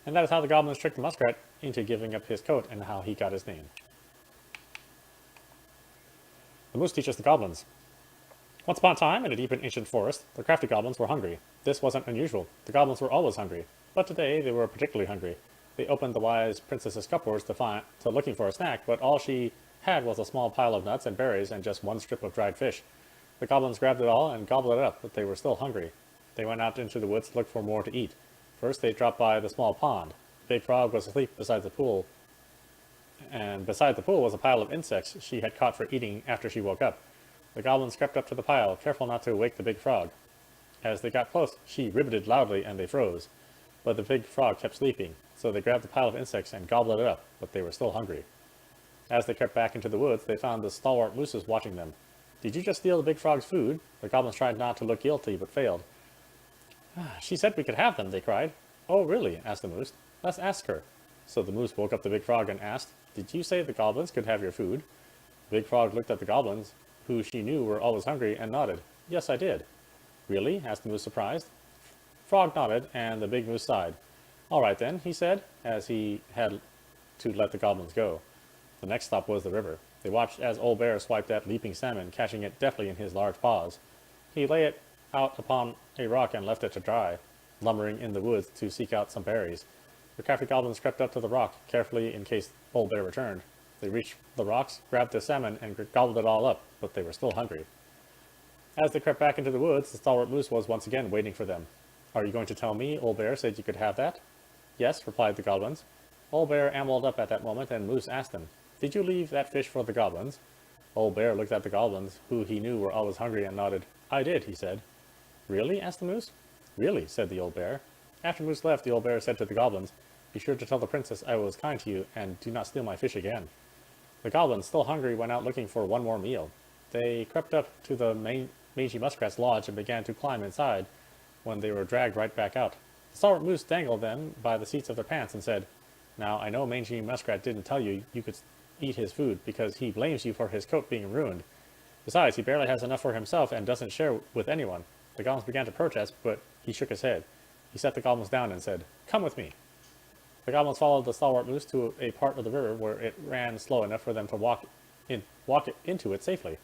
And that is how the goblins tricked the muskrat into giving up his coat and how he got his name. The moose teaches the goblins. Once upon a time, in a deep and ancient forest, the crafty goblins were hungry. This wasn't unusual. The goblins were always hungry. But today, they were particularly hungry. They opened the wise princess's cupboards to looking for a snack, but all she had was a small pile of nuts and berries and just one strip of dried fish. The goblins grabbed it all and gobbled it up, but they were still hungry. They went out into the woods to look for more to eat. First, they dropped by the small pond. The big frog was asleep beside the pool, and beside the pool was a pile of insects she had caught for eating after she woke up. The goblins crept up to the pile, careful not to wake the big frog. As they got close, she ribbited loudly and they froze. But the big frog kept sleeping, so they grabbed the pile of insects and gobbled it up, but they were still hungry. As they crept back into the woods, they found the stalwart mooses watching them. Did you just steal the big frog's food? The goblins tried not to look guilty, but failed. She said we could have them, they cried. Oh, really? Asked the moose. Let's ask her. So the moose woke up the big frog and asked, Did you say the goblins could have your food? The big frog looked at the goblins, who she knew were always hungry, and nodded. Yes, I did. Really? Asked the moose, surprised. Frog nodded, and the big moose sighed. All right then, he said, as he had to let the goblins go. The next stop was the river. They watched as Old Bear swiped at leaping salmon, catching it deftly in his large paws. He lay it out upon a rock and left it to dry, lumbering in the woods to seek out some berries. The crafty goblins crept up to the rock, carefully in case Old Bear returned. They reached the rocks, grabbed the salmon, and gobbled it all up, but they were still hungry. As they crept back into the woods, the stalwart moose was once again waiting for them. Are you going to tell me Old Bear said you could have that? Yes, replied the goblins. Old Bear ambled up at that moment, and Moose asked him, Did you leave that fish for the goblins? Old Bear looked at the goblins, who he knew were always hungry, and nodded. I did, he said. Really? Asked the moose. Really, said the old bear. After Moose left, the old bear said to the goblins, Be sure to tell the princess I was kind to you, and do not steal my fish again. The goblins, still hungry, went out looking for one more meal. They crept up to the mangy muskrat's lodge and began to climb inside, when they were dragged right back out. The stalwart moose dangled them by the seats of their pants and said, Now, I know mangy muskrat didn't tell you you could eat his food, because he blames you for his coat being ruined. Besides, he barely has enough for himself and doesn't share with anyone. The goblins began to protest, but he shook his head. He set the goblins down and said, Come with me. The goblins followed the stalwart moose to a part of the river where it ran slow enough for them to walk into it safely.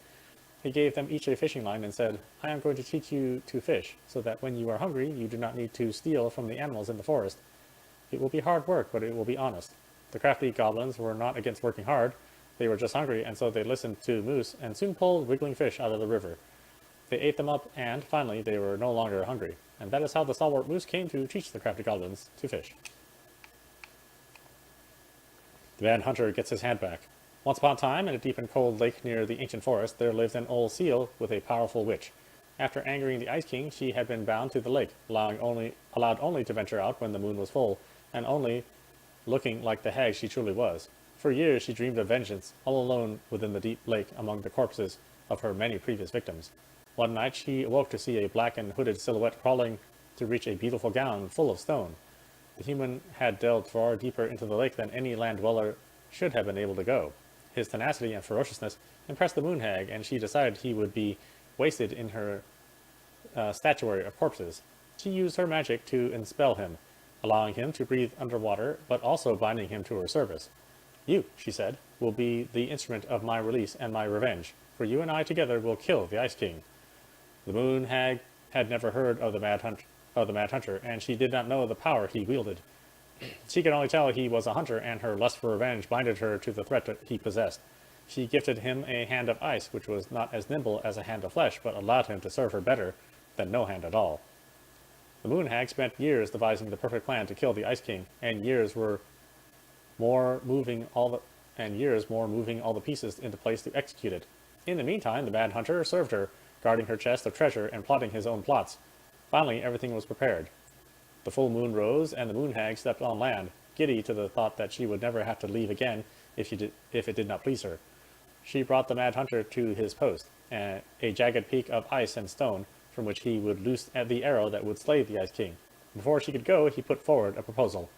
He gave them each a fishing line and said, I am going to teach you to fish, so that when you are hungry, you do not need to steal from the animals in the forest. It will be hard work, but it will be honest. The crafty goblins were not against working hard. They were just hungry, and so they listened to Moose and soon pulled wiggling fish out of the river. They ate them up, and finally they were no longer hungry. And that is how the stalwart moose came to teach the crafty goblins to fish. The bad hunter gets his hand back. Once upon a time, in a deep and cold lake near the ancient forest, there lived an old seal with a powerful witch. After angering the Ice King, she had been bound to the lake, allowed only to venture out when the moon was full, and only looking like the hag she truly was. For years she dreamed of vengeance, all alone within the deep lake among the corpses of her many previous victims. One night she awoke to see a black and hooded silhouette crawling to reach a beautiful gown full of stone. The human had delved far deeper into the lake than any land dweller should have been able to go. His tenacity and ferociousness impressed the moon hag, and she decided he would be wasted in her statuary of corpses. She used her magic to enspell him, allowing him to breathe underwater, but also binding him to her service. You, she said, will be the instrument of my release and my revenge, for you and I together will kill the Ice King. The moon hag had never heard of the Mad Hunter, and she did not know the power he wielded. She could only tell he was a hunter, and her lust for revenge blinded her to the threat he possessed. She gifted him a hand of ice, which was not as nimble as a hand of flesh, but allowed him to serve her better than no hand at all. The moon hag spent years devising the perfect plan to kill the Ice King, and years more moving all the pieces into place to execute it. In the meantime, the Mad Hunter served her, guarding her chest of treasure and plotting his own plots. Finally, everything was prepared. The full moon rose, and the moon hag stepped on land, giddy to the thought that she would never have to leave again if it did not please her. She brought the Mad Hunter to his post, a jagged peak of ice and stone, from which he would loose the arrow that would slay the Ice King. Before she could go, he put forward a proposal.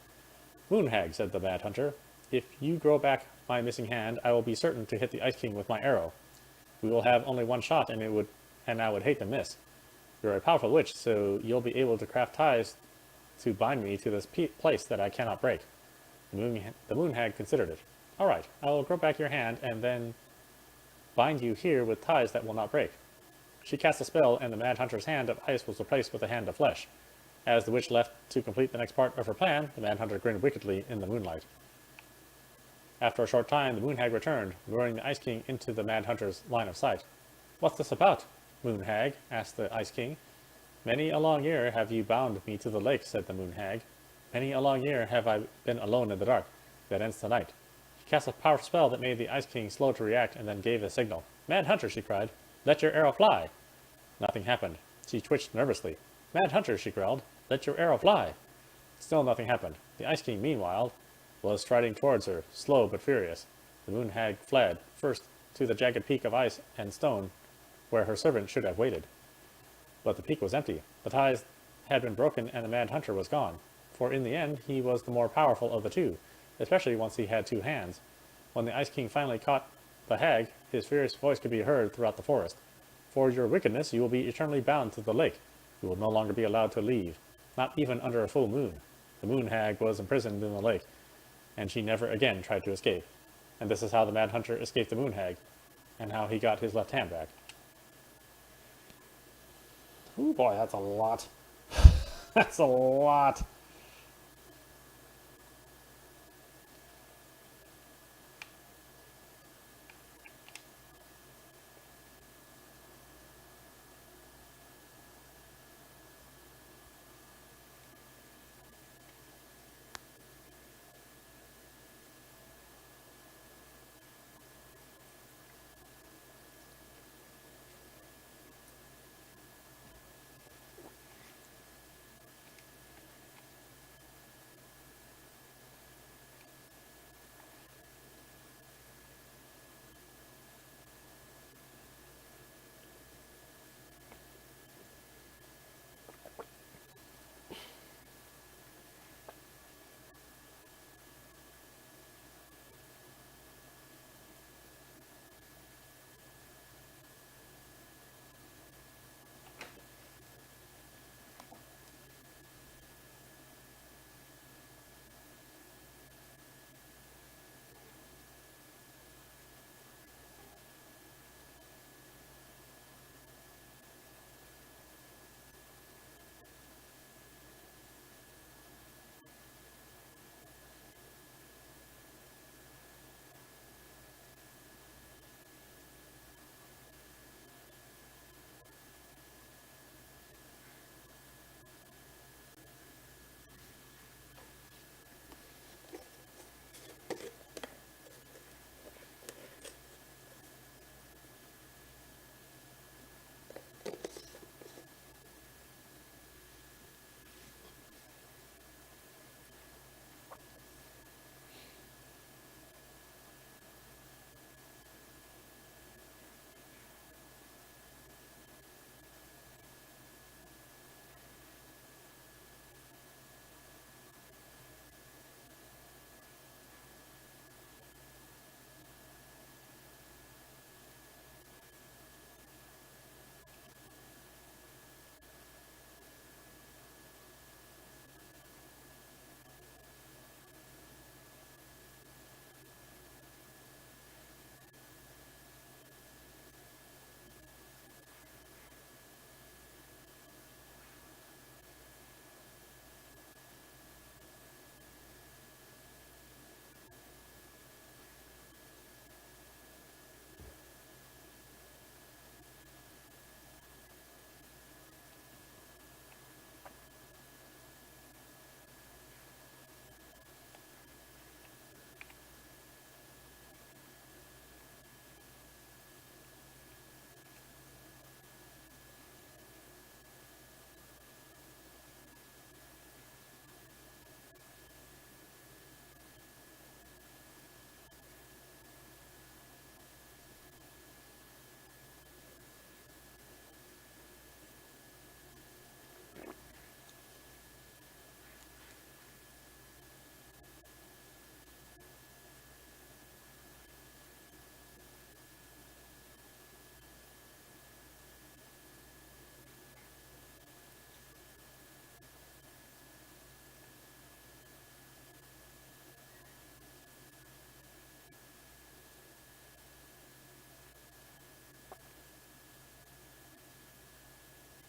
Moon hag, said the Mad Hunter, if you grow back my missing hand, I will be certain to hit the Ice King with my arrow. We will have only one shot, and I would hate to miss. You're a powerful witch, so you'll be able to craft ties to bind me to this place that I cannot break. The moon hag considered it. All right, I will grow back your hand and then bind you here with ties that will not break. She cast a spell, and the Mad Hunter's hand of ice was replaced with a hand of flesh. As the witch left to complete the next part of her plan, the Mad Hunter grinned wickedly in the moonlight. After a short time, the moon hag returned, luring the Ice King into the Mad Hunter's line of sight. What's this about, moon hag? Asked the Ice King. Many a long year have you bound me to the lake, said the moon hag. Many a long year have I been alone in the dark. That ends tonight. She cast a powerful spell that made the Ice King slow to react, and then gave the signal. Mad Hunter, she cried. Let your arrow fly. Nothing happened. She twitched nervously. Mad Hunter, she growled. Let your arrow fly. Still nothing happened. The Ice King, meanwhile, was striding towards her, slow but furious. The moon hag fled, first to the jagged peak of ice and stone, where her servant should have waited. But the peak was empty. The ties had been broken and the mad hunter was gone. For in the end, he was the more powerful of the two, especially once he had two hands. When the Ice King finally caught the hag, his fierce voice could be heard throughout the forest. For your wickedness, you will be eternally bound to the lake. You will no longer be allowed to leave, not even under a full moon. The moon hag was imprisoned in the lake, and she never again tried to escape. And this is how the mad hunter escaped the moon hag, and how he got his left hand back. Ooh boy, that's a lot. That's a lot.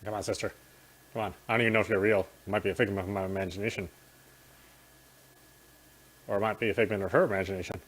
Come on, sister. Come on. I don't even know if you're real. It might be a figment of my imagination. Or it might be a figment of her imagination.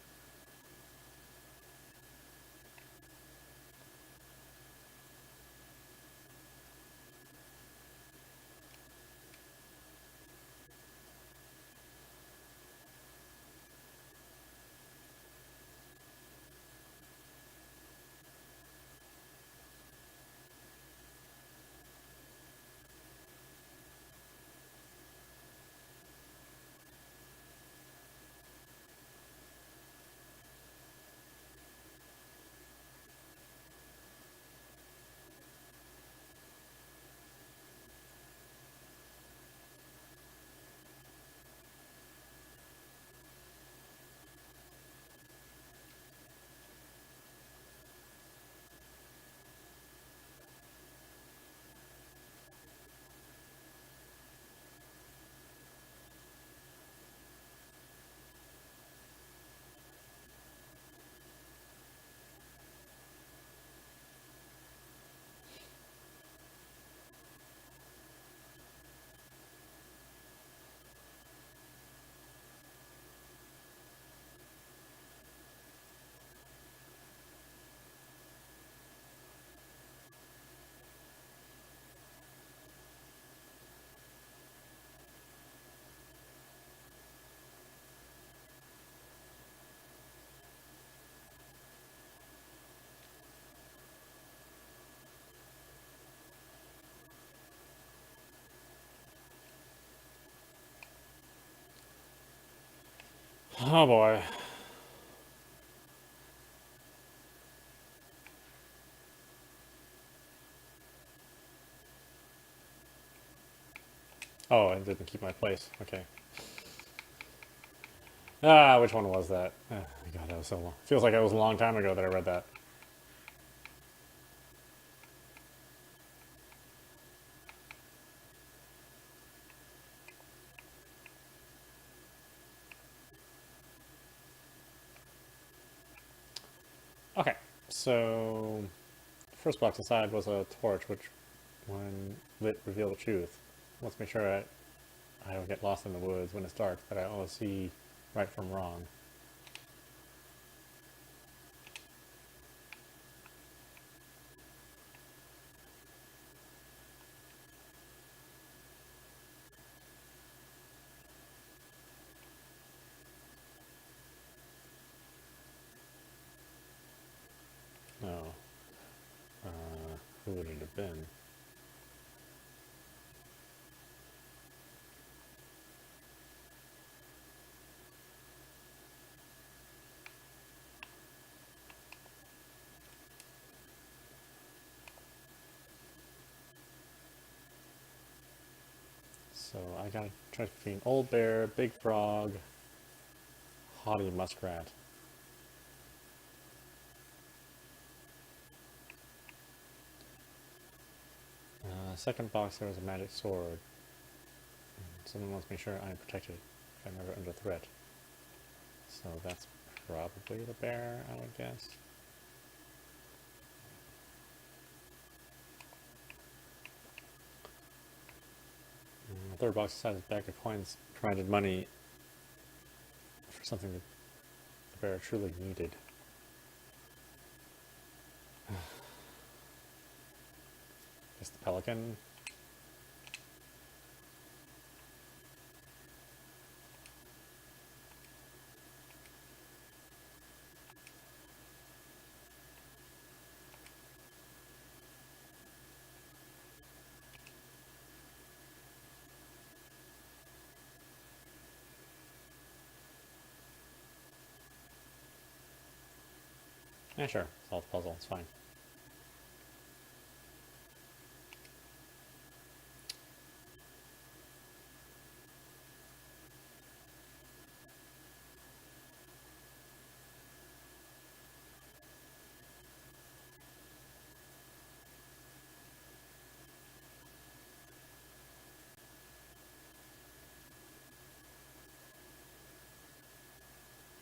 Oh boy. Oh, I didn't keep my place. Okay. Ah, which one was that? God, that was so long. Feels like it was a long time ago that I read that. Okay, so first box inside was a torch, which, when lit, revealed the truth. Let's make sure I don't get lost in the woods when it's dark, that I always see right from wrong. No. Who would it have been? So I gotta try between old bear, big frog, haughty muskrat. Second box, there was a magic sword. Someone wants to make sure I'm protected if I'm ever under threat. So that's probably the bear, I would guess. The third box has a bag of coins, provided money for something that the bear truly needed. Guess the pelican. Yeah, sure. Solve the puzzle. It's fine.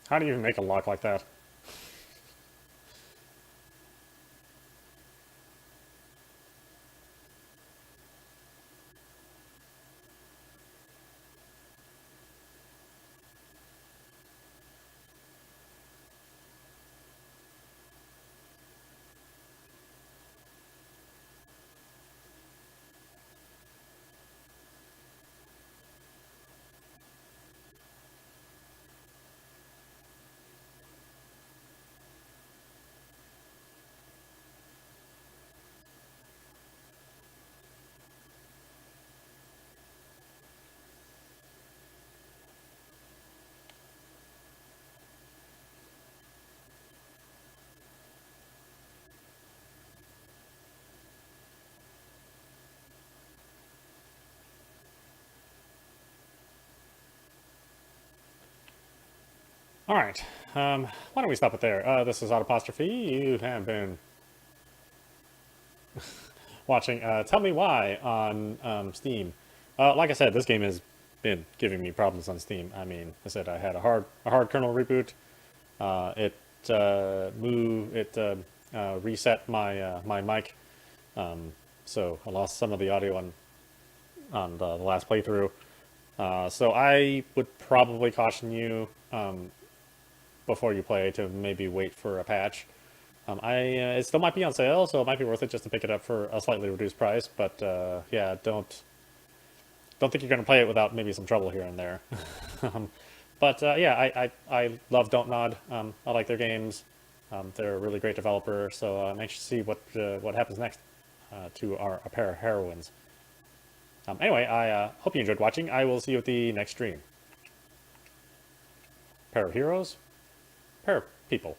How do you even make a lock like that? All right. Why don't we stop it there? This is Autopostrophe. You have been watching Tell Me Why on Steam. Like I said, this game has been giving me problems on Steam. I mean, I said I had a hard kernel reboot. It reset my mic, so I lost some of the audio on the last playthrough. So I would probably caution you before you play to maybe wait for a patch. It still might be on sale, so it might be worth it just to pick it up for a slightly reduced price. But yeah, don't think you're going to play it without maybe some trouble here and there. But yeah, I love Don't Nod. I like their games. They're a really great developer, so I'm anxious to see what happens next to a pair of heroines. Anyway, I hope you enjoyed watching. I will see you at the next stream. Pair of heroes, pair of people.